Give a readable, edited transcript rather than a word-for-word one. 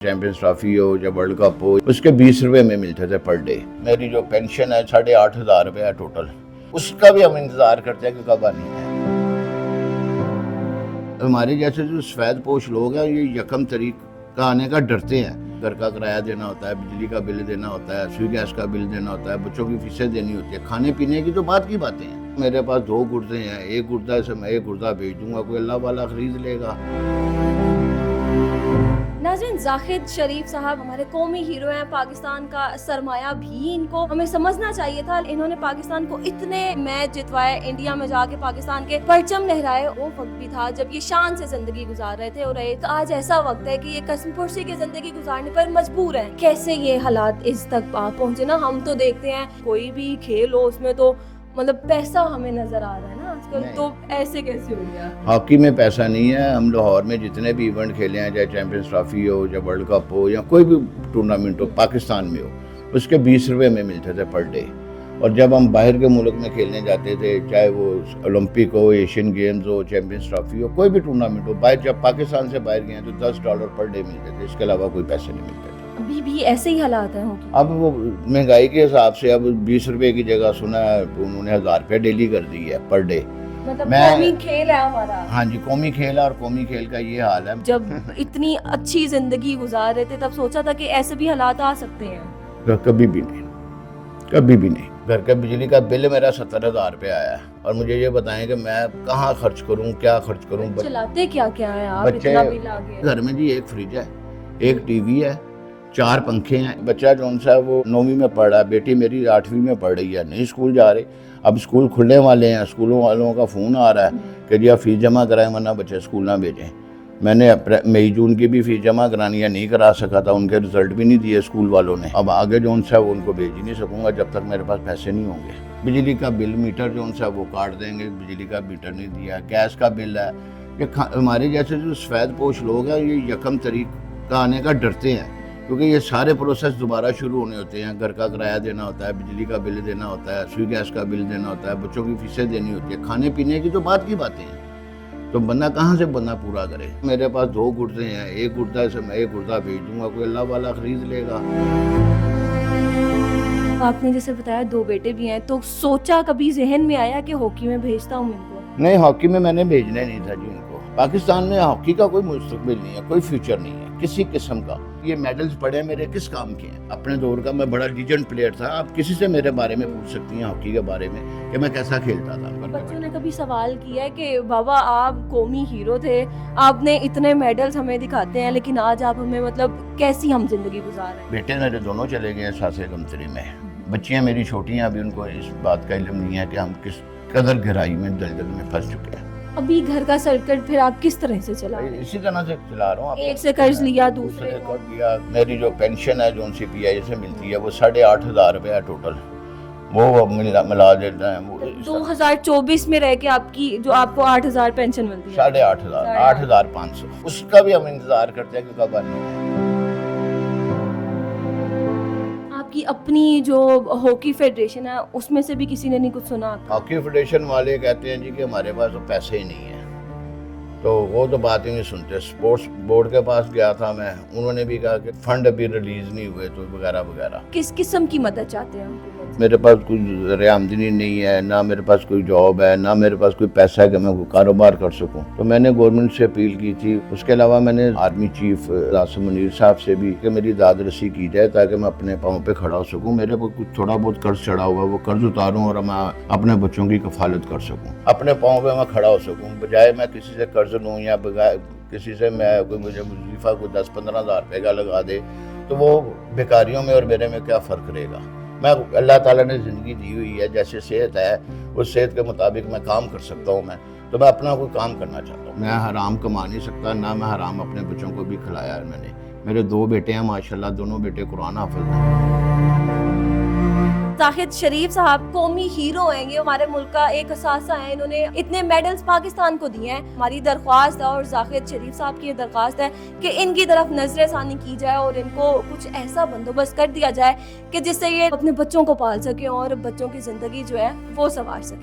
Champions trophy ہو یا world cup ہو، اس کے 20 روپے میں ملتے تھے پر ڈے۔ میری جو پینشن ہے 8,500 روپے ہے ٹوٹل، اس کا بھی ہم انتظار کرتے ہیں کہ کب آنی ہے۔ ہمارے جیسے جو سفید پوش لوگ ہیں یہ یکم تاریخ کا آنے کا ڈرتے ہیں۔ گھر کا کرایہ دینا ہوتا ہے، بجلی کا بل دینا ہوتا ہے، سوئی گیس کا بل دینا ہوتا ہے، بچوں کی فیسیں دینی ہوتی ہے، کھانے پینے کی تو بات کی باتیں ہیں۔ میرے پاس 2 گردے ہیں، ایک گردہ سے میں ایک گردہ بھیج دوں گا، کوئی اللہ والا خرید لے گا۔ ناظرین، زاہد شریف صاحب ہمارے قومی ہیرو ہیں، پاکستان کا سرمایہ بھی ان کو ہمیں سمجھنا چاہیے تھا۔ انہوں نے پاکستان کو اتنے میچ جتوائے، انڈیا میں جا کے پاکستان کے پرچم لہرائے۔ وہ وقت بھی تھا جب یہ شان سے زندگی گزار رہے تھے، اور ایک آج ایسا وقت ہے کہ یہ قسم پرسی کی زندگی گزارنے پر مجبور ہیں۔ کیسے یہ حالات اس تک پہنچے نا؟ ہم تو دیکھتے ہیں کوئی بھی کھیل ہو اس میں تو مطلب پیسہ ہمیں نظر آ رہا ہے نا آج کل، تو ایسے کیسے ہو گیا؟ ہاکی میں پیسہ نہیں ہے۔ ہم لاہور میں جتنے بھی ایونٹ کھیلے ہیں، چاہے چیمپئنز ٹرافی ہو یا ورلڈ کپ ہو یا کوئی بھی ٹورنامنٹ ہو پاکستان میں ہو، اس کے 20 روپے میں ملتے تھے پر ڈے۔ اور جب ہم باہر کے ملک میں کھیلنے جاتے تھے، چاہے وہ اولمپک ہو، ایشین گیمز ہو، چیمپئنز ٹرافی ہو، کوئی بھی ٹورنامنٹ ہو، باہر جب پاکستان سے باہر گئے ہیں تو $10 پر ڈے ملتے تھے، اس کے علاوہ کوئی پیسے نہیں ملتے تھے۔ ابھی بھی ایسے ہی حالات ہیں؟ اب وہ مہنگائی کے حساب سے اب 20 روپے کی جگہ سنا ہے انہوں نے 1000 روپے ڈیلی کر دی ہے پر ڈے۔ مطلب قومی کھیل ہے ہمارا۔ ہاں جی، قومی کھیل ہے، اور قومی کھیل کا یہ حال ہے۔ جب اتنی اچھی زندگی گزار رہے تھے تب سوچا تھا کہ ایسے بھی حالات آ سکتے ہیں؟ کبھی بھی نہیں، کبھی بھی نہیں۔ گھر کے بجلی کا بل میرا 70,000 روپے آیا ہے، اور مجھے یہ بتائیں کہ میں کہاں خرچ کروں، کیا خرچ کروں؟ چلاتے کیا کیا ہے آپ؟ بچے اتنا بل آ گیا گھر میں جی، ایک فریج ہے، ایک ٹی وی ہے، 4 پنکھے ہیں۔ بچہ جون سا وہ 9ویں میں پڑھ رہا ہے، بیٹی میری 8ویں میں پڑھ رہی ہے، نہیں اسکول جا رہی۔ اب اسکول کھلنے والے ہیں، اسکولوں والوں کا فون آ رہا ہے کہ جی آپ فیس جمع کرائیں ورنہ بچے اسکول نہ بھیجیں۔ میں نے مئی جون کی بھی فیس جمع کرانی ہے، نہیں کرا سکا تھا، ان کے رزلٹ بھی نہیں دیے اسکول والوں نے۔ اب آگے جون سا وہ ان کو بھیج ہی نہیں سکوں گا جب تک میرے پاس پیسے نہیں ہوں گے۔ بجلی کا بل میٹر جون سا وہ کاٹ دیں گے، بجلی کا میٹر نہیں دیا، گیس کا بل ہے۔ یہ ہمارے جیسے جو سفید پوش لوگ ہیں یہ یکم تاریخ کا آنے کا ڈرتے ہیں، کیونکہ یہ سارے پروسیس دوبارہ شروع ہونے ہوتے ہیں۔ گھر کا کرایہ دینا ہوتا ہے، بجلی کا بل دینا ہوتا ہے، سوئی گیس کا بل دینا ہوتا ہے، بچوں کی فیسیں دینی ہوتی ہے، کھانے پینے کی تو بات کی باتیں ہیں۔ تو بندہ کہاں سے بندہ پورا کرے؟ میرے پاس 2 گردے ہیں، ایک گردہ سے میں ایک گردہ بھیج دوں گا، کوئی اللہ والا خرید لے گا۔ آپ نے جیسے بتایا 2 بیٹے بھی ہیں، تو سوچا کبھی ذہن میں آیا کہ ہاکی میں بھیجتا ہوں ان کو؟ نہیں، ہاکی میں میں نے بھیجنا نہیں تھا جی ان کو۔ پاکستان میں ہاکی کا کوئی مستقبل نہیں ہے، کوئی فیوچر نہیں ہے کسی قسم کا۔ یہ میڈلز پڑے میرے کس کام کے ہیں؟ اپنے دور کا میں بڑا لیجنڈ پلیئر تھا۔ آپ کسی سے میرے بارے میں پوچھ سکتی ہیں ہاکی کے بارے میں کہ میں کیسا کھیلتا تھا۔ بچوں نے کبھی سوال کیا ہے کہ بابا آپ قومی ہیرو تھے، آپ نے اتنے میڈلز ہمیں دکھاتے ہیں، لیکن آج آپ ہمیں مطلب کیسی ہم زندگی گزار رہے ہیں؟ بیٹے میرے دونوں چلے گئے ساسے کمتری میں، بچیاں میری چھوٹی ہیں، ابھی ان کو اس بات کا علم نہیں ہے کہ ہم کس قدر گہرائی میں دلدل میں پھنس چکے ہیں۔ ابھی گھر کا سرکٹ پھر آپ کس طرح سے چلا رہے ہیں؟ اسی طرح سے چلا رہا ہوں۔ ایک سے قرض لیا، دوسرے کر دیا۔ میری جو پینشن ہے جو سی پی آئی سے ملتی ہے وہ 8,500 روپے ہے ٹوٹل، وہ ملا دیتا ہے۔ 2024 میں رہ کے آپ کی جو آپ کو 8,000 پینشن ملتی ہے، 8,500 8,500، اس کا بھی ہم انتظار کرتے ہیں کہ کب آنی ہے۔ آپ کی اپنی جو ہاکی فیڈریشن ہے اس میں سے بھی کسی نے نہیں کچھ سنا؟ ہاکی فیڈریشن والے کہتے ہیں جی کہ ہمارے پاس تو پیسے ہی نہیں ہیں، تو وہ تو بات ہی نہیں سنتے۔ اسپورٹس بورڈ کے پاس گیا تھا میں، انہوں نے بھی کہا کہ فنڈ ابھی ریلیز نہیں ہوئے تو وغیرہ وغیرہ۔ کس قسم کی مدد چاہتے ہیں حکومت سے؟ میرے پاس کوئی ذریعہ آمدنی نہیں ہے، نہ میرے پاس کوئی جاب ہے، نہ میرے پاس کوئی پیسہ ہے کہ میں کوئی کاروبار کر سکوں، تو میں نے گورنمنٹ سے اپیل کی تھی۔ اس کے علاوہ میں نے آرمی چیف عاصم منیر صاحب سے بھی کہ میری داد رسی کی جائے تاکہ میں اپنے پاؤں پہ کھڑا ہو سکوں۔ میرے کو کچھ تھوڑا بہت قرض چڑھا ہوا ہے، وہ قرض اتاروں اور میں اپنے بچوں کی کفالت کر سکوں، اپنے پاؤں پہ میں کھڑا ہو سکوں، بجائے میں کسی سے قرض لوں یا کسی سے میں کوئی مجھے وظیفہ کوئی 10-15 ہزار روپے کا لگا دے، تو وہ بیکاریوں میں اور میرے میں کیا فرق رہے گا؟ میں اللہ تعالیٰ نے زندگی دی ہوئی ہے، جیسے صحت ہے اس صحت کے مطابق میں کام کر سکتا ہوں، تو میں اپنا کوئی کام کرنا چاہتا ہوں۔ میں حرام کما نہیں سکتا، نہ میں حرام اپنے بچوں کو بھی کھلایا ہے میں نے۔ میرے 2 بیٹے ہیں ماشاءاللہ، دونوں بیٹے قرآن حافظ ہیں۔ زاہد شریف صاحب قومی ہیرو ہیں، یہ ہمارے ملک کا ایک اثاثہ ہے، انہوں نے اتنے میڈلز پاکستان کو دیے ہیں۔ ہماری درخواست ہے اور زاہد شریف صاحب کی یہ درخواست ہے کہ ان کی طرف نظر ثانی کی جائے اور ان کو کچھ ایسا بندوبست کر دیا جائے کہ جس سے یہ اپنے بچوں کو پال سکیں اور بچوں کی زندگی جو ہے وہ سنوار سکیں۔